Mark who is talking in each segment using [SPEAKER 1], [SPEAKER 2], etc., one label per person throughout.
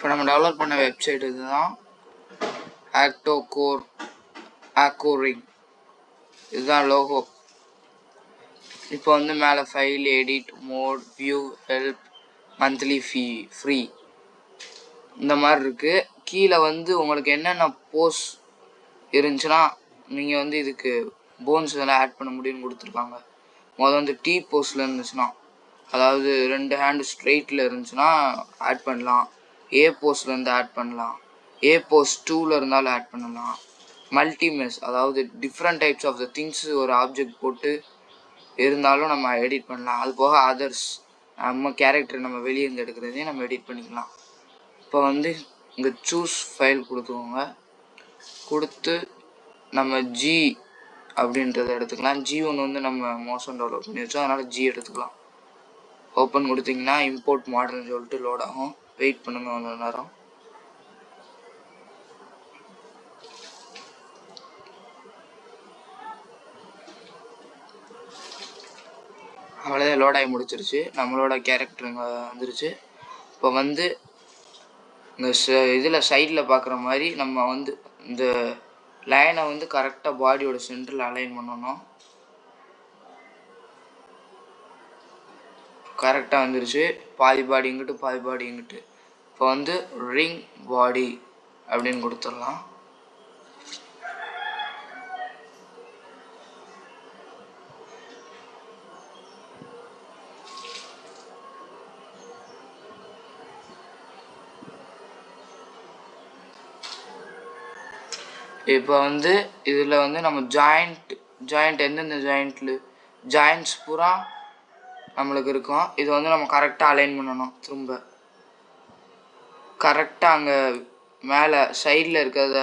[SPEAKER 1] இப்போ நம்ம டெவலப் பண்ண வெப்சைட் இதுதான், ஆக்டோரிங். இதுதான் லோகோ. இப்போ வந்து மேலே file, edit, mode, view, help, monthly free இந்த மாதிரி இருக்குது. கீழே வந்து உங்களுக்கு என்னென்ன போஸ்ட் இருந்துச்சுன்னா நீங்கள் வந்து இதுக்கு போன்ஸ் இதெல்லாம் ஆட் பண்ண முடியும்னு கொடுத்துருக்காங்க. முதல்ல வந்து T போஸ்டில் இருந்துச்சுன்னா, அதாவது 2 ஹேண்டு ஸ்ட்ரெயிட்டில் இருந்துச்சுன்னா ஆட் பண்ணலாம். A போஸ்ட்லேருந்து ஆட் பண்ணலாம். A போஸ்ட் 2ல் இருந்தாலும் ஆட் பண்ணலாம். மல்டிமெஸ், அதாவது different types of the things ஒரு ஆப்ஜெக்ட் போட்டு இருந்தாலும் நம்ம எடிட் பண்ணலாம். அது போக அதர்ஸ், நம்ம கேரக்டர் நம்ம வெளியே இருந்து எடுக்கிறதையும் நம்ம எடிட் பண்ணிக்கலாம். இப்போ வந்து இங்கே சூஸ் ஃபைல் கொடுத்துக்கோங்க. கொடுத்து நம்ம G அப்படின்றத எடுத்துக்கலாம். G1 வந்து நம்ம மோஷன் டெவலப் பண்ணி வச்சோம், அதனால் G எடுத்துக்கலாம். ஓப்பன் கொடுத்தீங்கன்னா இம்போர்ட் மாடல்னு சொல்லிட்டு லோட் ஆகும். வெயிட் பண்ணுங்க கொஞ்ச நேரம். அவ்வளோதான், லோட் ஆகி முடிச்சிருச்சு. நம்மளோட கேரக்டர் இங்கே வந்துருச்சு. இப்போ வந்து இந்த இதில் சைடில் பார்க்குற மாதிரி நம்ம வந்து இந்த லைனை வந்து கரெக்டாக பாடியோட சென்டரில் அலைன் பண்ணணும். கரெக்டாக வந்துருச்சு. பாதி பாடி இங்கிட்டு, பாதி பாடி இங்கிட்டு. இப்போ வந்து ரிங் பாடி அப்படின்னு கொடுத்துடலாம். இப்போ வந்து இதில் வந்து நம்ம ஜாயிண்ட் எந்தெந்த ஜாயிண்ட்ஸ் பூரா நம்மளுக்கு இருக்கும். இது வந்து நம்ம கரெக்டாக அலைன் பண்ணணும். திரும்ப கரெக்டாக அங்கே மேலே சைடில் இருக்கிறத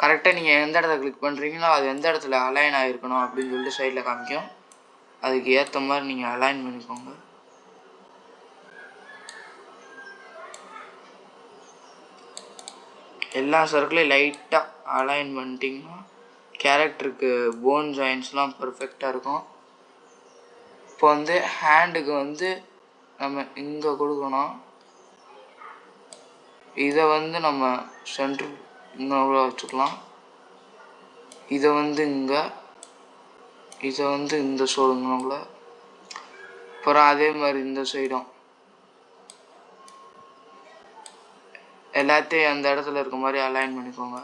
[SPEAKER 1] கரெக்டாக நீங்கள் எந்த இடத்துல கிளிக் பண்ணுறீங்களோ அது எந்த இடத்துல அலைன் ஆகிருக்கணும் அப்படின்னு சொல்லிட்டு சைடில் காமிக்கும். அதுக்கு ஏற்ற மாதிரி நீங்கள் அலைன் பண்ணிக்கோங்க. எல்லா சர்க்கிளையும் லைட்டாக அலைன் பண்ணிட்டிங்கன்னா கேரக்டருக்கு போன் ஜாயின்ஸ்லாம் பர்ஃபெக்டாக இருக்கும். இப்போ வந்து ஹேண்டுக்கு வந்து நம்ம இங்கே கொடுக்கணும். இதை வந்து நம்ம சென்டர் இங்கே வச்சுக்கலாம். இதை வந்து இங்கே, இதை வந்து இந்த சைடுங்கள, அப்புறம் அதே மாதிரி இந்த சைடும் எல்லாத்தையும் அந்த இடத்துல இருக்க மாதிரி அலைன் பண்ணிக்கோங்க.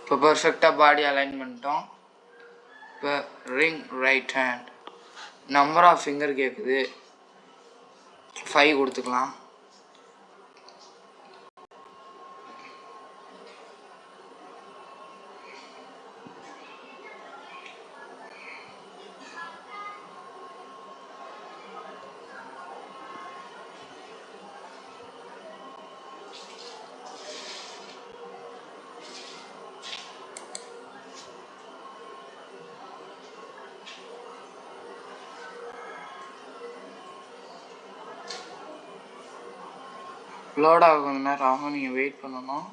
[SPEAKER 1] இப்போ பர்ஃபெக்டாக பாடி அலைன் பண்ணிட்டோம். இப்போ ring right hand, number of finger கேட்குது, 5 கொடுத்துக்கலாம். லோட் ஆக கொஞ்சம் நேரம் ஆகும், நீங்கள் வெயிட் பண்ணணும்.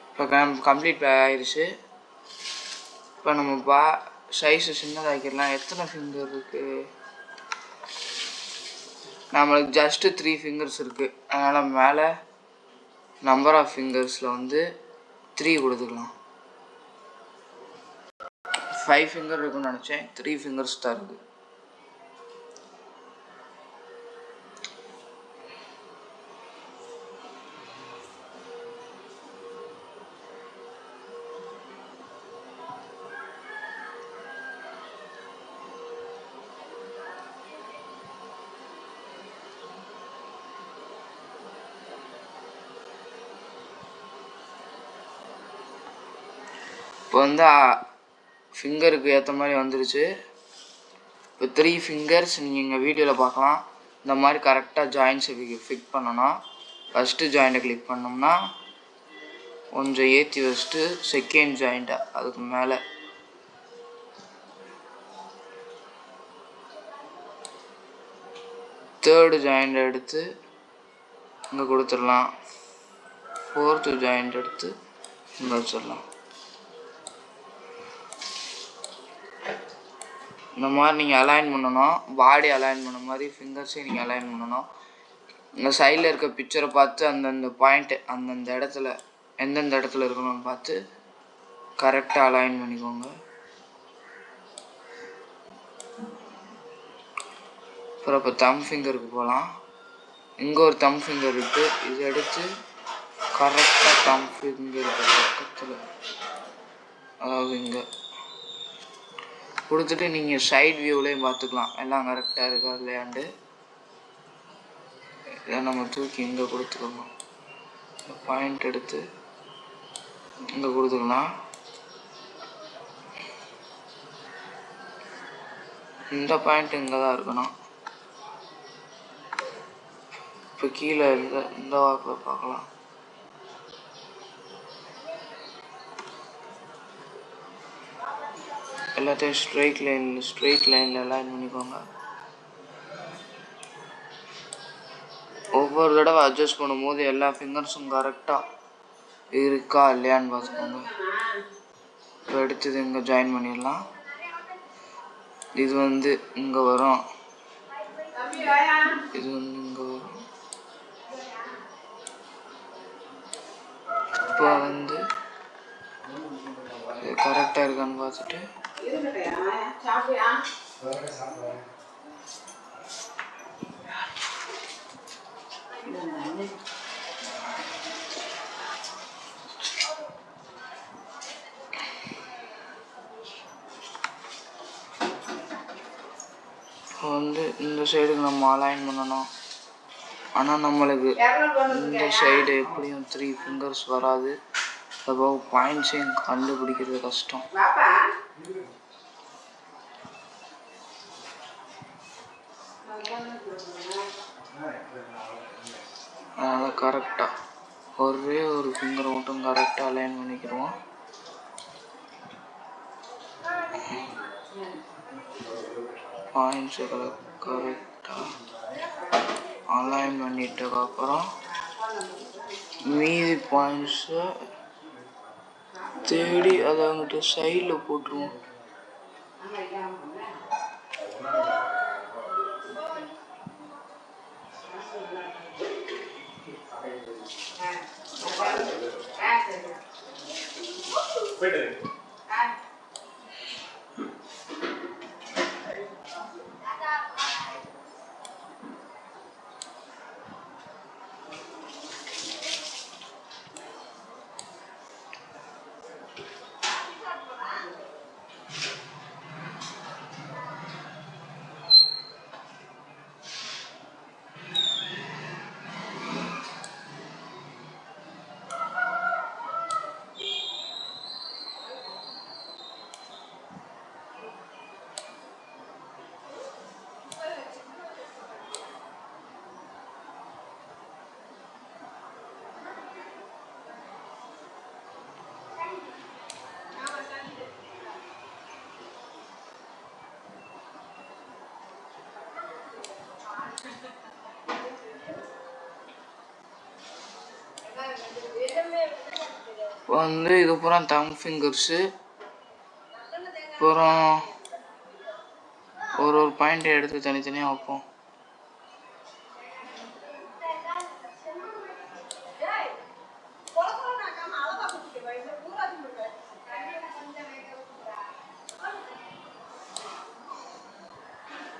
[SPEAKER 1] இப்போ கம்ப்ளீட் ஆயிடுச்சு. இப்போ நம்ம சைஸு சின்னதாக்கிடலாம். எத்தனை ஃபிங்கர் இருக்குது? நம்மளுக்கு ஜஸ்ட்டு 3 ஃபிங்கர்ஸ் இருக்குது. அதனால் மேலே நம்பர் ஆஃப் ஃபிங்கர்ஸில் வந்து 3 கொடுத்துக்கலாம். 5 ஃபிங்கர் இருக்குன்னு நினச்சேன், 3 ஃபிங்கர்ஸ் தான் இருக்குது. இப்போ வந்து ஃபிங்கருக்கு ஏற்ற மாதிரி வந்துருச்சு. இப்போ 3 ஃபிங்கர்ஸ் நீங்கள் இங்கே வீடியோவில் பார்க்கலாம். இந்த மாதிரி கரெக்டாக ஜாயின்ஸை ஃபிக்ஸ் பண்ணணும். ஃபஸ்ட்டு ஜாயிண்ட்டை கிளிக் பண்ணோம்னா கொஞ்சம் ஏற்றி வச்சுட்டு செகண்ட் ஜாயிண்ட்டை அதுக்கு மேலே, தேர்டு ஜாயிண்ட் எடுத்து இங்கே கொடுத்துடலாம். 4th ஜாயிண்ட் எடுத்து இங்கே வச்சிடலாம். இந்த மாதிரி நீங்கள் அலைன் பண்ணணும். பாடி அலைன் பண்ண மாதிரி ஃபிங்கர்ஸையும் நீங்கள் அலைன் பண்ணணும். இந்த சைடில் இருக்க பிக்சரை பார்த்து அந்தந்த பாயிண்ட்டு அந்தந்த இடத்துல எந்தெந்த இடத்துல இருக்கணும்னு பார்த்து கரெக்டாக அலைன் பண்ணிக்கோங்க. அப்புறம் இப்போ தம் ஃபிங்கருக்கு போகலாம். இங்கே ஒரு தம் ஃபிங்கர் இருக்குது. இது எடுத்து கரெக்டாக தம் ஃபிங்கருக்கு பக்கத்தில், அதாவது இங்கே கொடுத்துட்டு நீங்கள் சைட் வியூவிலையும் பார்த்துக்கலாம் எல்லாம் கரெக்டாக இருக்கா இல்லையாண்டு. இதை நம்ம தூக்கி இங்கே கொடுத்துக்கணும். பாயிண்ட் எடுத்து இங்கே கொடுத்துக்கலாம். இந்த பாயிண்ட் இங்கே தான் இருக்கணும். இப்போ கீழே இந்த வாக்கில் பார்க்கலாம். எல்லாத்தையும் ஸ்ட்ரெயிட் லைனில் அலைன் பண்ணிக்கோங்க. ஒவ்வொரு தடவை அட்ஜஸ்ட் பண்ணும்போது எல்லா ஃபிங்கர்ஸும் கரெக்டாக இருக்கா இல்லையான்னு பார்த்துக்கோங்க. இப்போ எடுத்தது இங்கே ஜாயின் பண்ணிடலாம். இது வந்து இங்கே வரும், இது வந்து இங்கே வரும். இப்போ வந்து இது கரெக்டாக இருக்கான்னு பார்த்துட்டு வந்து இந்த சைடுக்கு நம்ம அலைன் பண்ணணும். ஆனால் நம்மளுக்கு இந்த சைடு எப்படியும் 3 ஃபிங்கர்ஸ் வராது. அப்போ பாயிண்ட்ஸையும் கண்டுபிடிக்கிறது கஷ்டம். அதனால் கரெக்டாக ஒரே ஒரு ஃபிங்கரை மட்டும் கரெக்டாக அலைன் பண்ணிக்கிறோம். பாயிண்ட்ஸை கரெக்டாக அலைன் பண்ணிட்டதுக்கப்புறம் மீதி பாயிண்ட்ஸை தேடி அதை அங்கிட்ட சைடில் போட்டுருவோம். வந்து இது பூரா தம் ஃபிங்கர்ஸு. அப்புறம் ஒரு பாயிண்ட்டை எடுத்து தனித்தனியாக வைப்போம்.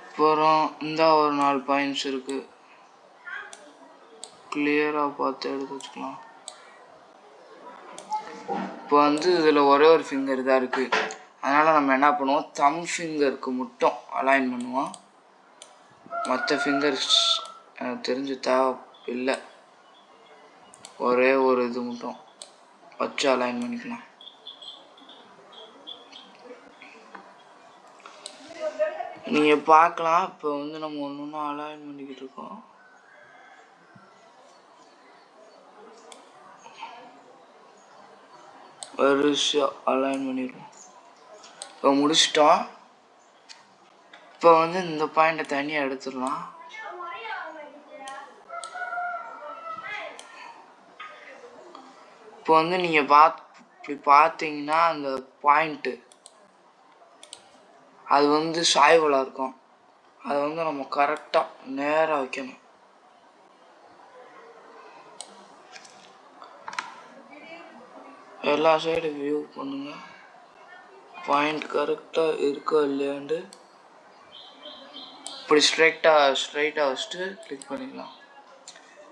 [SPEAKER 1] அப்புறம் இந்த ஒரு 4 பாயிண்ட்ஸ் இருக்குது, கிளியராக பார்த்து எடுத்து வச்சுக்கலாம். இப்போ வந்து இதில் ஒரே ஒரு ஃபிங்கர் தான் இருக்குது. அதனால் நம்ம என்ன பண்ணுவோம், தம் ஃபிங்கருக்கு மட்டும் அலைன் பண்ணுவோம். மற்ற ஃபிங்கர்ஸ் எனக்கு தெரிஞ்சு தேவை இல்லை. ஒரே ஒரு இது மட்டும் வச்சு அலைன் பண்ணிக்கலாம். நீங்கள் பார்க்கலாம். இப்போ வந்து நம்ம ஒன்று ஒன்று அலைன் பண்ணிக்கிட்டு இருக்கோம். வரிசையாக அலைன் பண்ணிடுவோம். இப்போ முடிச்சிட்டோம். இப்போ வந்து இந்த பாயிண்ட்டை தனியாக எடுத்துடலாம். இப்போ வந்து நீங்கள் இப்படி பார்த்தீங்கன்னா அந்த பாயிண்ட்டு அது வந்து சாய்வில் இருக்கும். அதை வந்து நம்ம கரெக்டாக நேராக வைக்கணும். எல்லா சைடு வியூ பண்ணுங்க, பாயிண்ட் கரெக்டாக இருக்கா இல்லையாண்டு. இப்படி ஸ்ட்ரைட்டாக வச்சுட்டு கிளிக் பண்ணிக்கலாம்.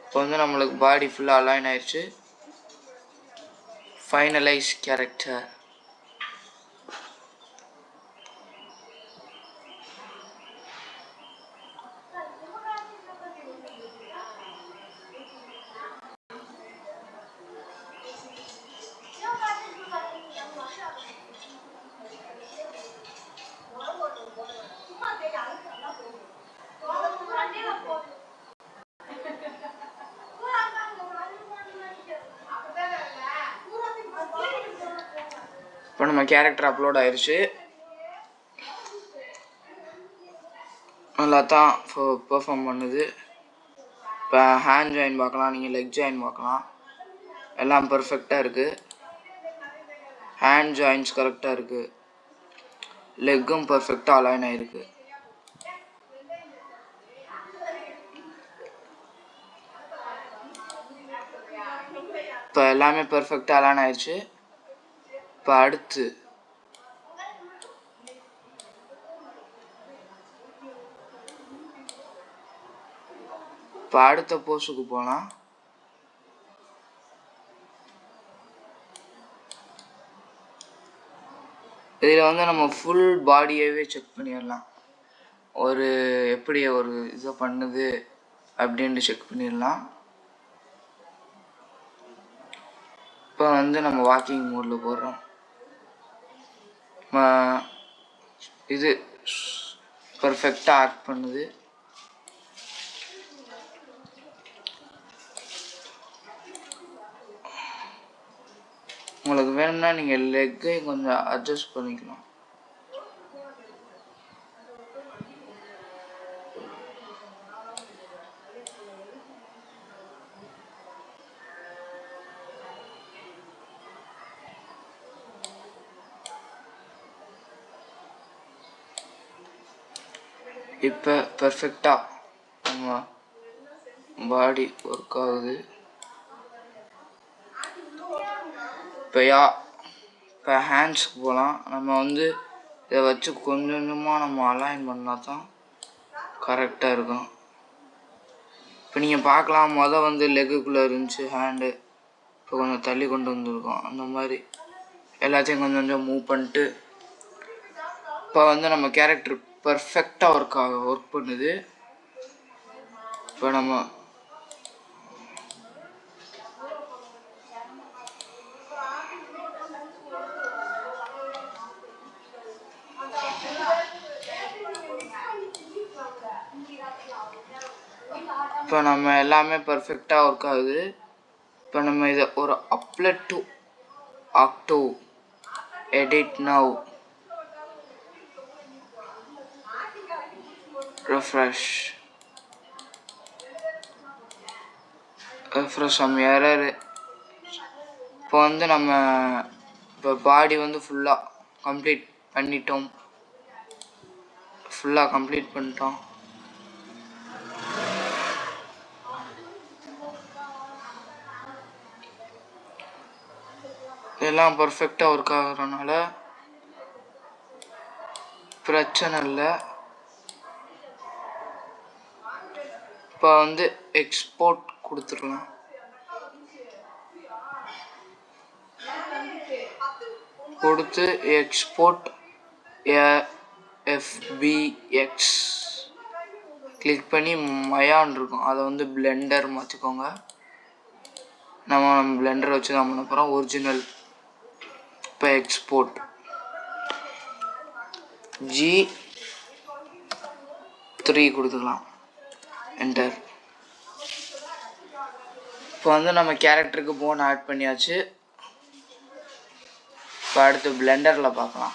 [SPEAKER 1] இப்போ வந்து நம்மளுக்கு பாடி ஃபுல்லாக அலைன் ஆயிடுச்சு. Finalise character. இப்போ நம்ம கேரக்டர் அப்லோட் ஆயிடுச்சு. நல்லா தான் பெர்ஃபார்ம் பண்ணுது. இப்போ ஹேண்ட் ஜாயின் பார்க்கலாம், நீங்கள் லெக் ஜாயின் பார்க்கலாம். எல்லாம் பர்ஃபெக்டாக இருக்குது. ஹேண்ட் ஜாயின்ஸ் கரெக்டாக இருக்குது, லெக்கும் பர்ஃபெக்டாக அலைன் ஆகிருக்கு. இப்போ எல்லாமே பர்ஃபெக்டாக அலைன் ஆயிடுச்சு. இப்போ அடுத்து அடுத்த போஸுக்கு போகலாம். இதில் வந்து நம்ம ஃபுல் பாடியவே செக் பண்ணிடலாம். எப்படி ஒரு இதை பண்ணுது அப்படின்ட்டு செக் பண்ணிடலாம். இப்போ வந்து நம்ம வாக்கிங் மோடில் போடுறோம். இது பர்ஃபெக்டாக ஆக்ட் பண்ணுது. உங்களுக்கு வேணும்னா நீங்கள் லெக்கை கொஞ்சம் அட்ஜஸ்ட் பண்ணிக்கலாம். இப்போ பர்ஃபெக்டாக நம்ம பாடி ஒர்க் ஆகுது. இப்போ ஹேண்ட்ஸ்க்கு போகலாம். நம்ம வந்து இதை வச்சு கொஞ்சம் கொஞ்சமாக நம்ம அலைன் பண்ணால் தான் கரெக்டாக இருக்கும். இப்போ நீங்கள் பார்க்கலாம், வந்து லெக்குக்குள்ளே இருந்துச்சு ஹேண்டு, இப்போ கொஞ்சம் தள்ளி கொண்டு வந்துருக்கோம். அந்த மாதிரி எல்லாத்தையும் கொஞ்சம் கொஞ்சம் மூவ் பண்ணிட்டு இப்போ வந்து நம்ம கேரக்டர் பர்ஃபெக்டாக ஒர்க் பண்ணுது. இப்போ நம்ம எல்லாமே பர்ஃபெக்டாக ஒர்க் ஆகுது. இப்போ நம்ம இதை ஒரு அப்லோட் டு ஆக்டோ edit now refresh some error. இப்போ வந்து நம்ம பாடி வந்து ஃபுல்லாக கம்ப்ளீட் பண்ணிட்டோம். இதெல்லாம் பர்ஃபெக்டாக ஒர்க் ஆகுறதுனால பிரச்சனை இல்லை. இப்போ வந்து எக்ஸ்போர்ட் கொடுத்துடலாம். கொடுத்து எக்ஸ்போர்ட் FBX கிளிக் பண்ணி மயான் இருக்கும், அதை வந்து பிளெண்டர் மாற்றிக்கோங்க. நம்ம பிளெண்டர் வச்சு தான் பண்ண போகிறோம் ஒரிஜினல். இப்போ எக்ஸ்போர்ட் G3 கொடுத்துக்கலாம், என்டர். இப்போ வந்து நம்ம கேரக்டருக்கு போன் ஆட் பண்ணியாச்சு. இப்போ அடுத்து பிளெண்டரில் பார்க்கலாம்.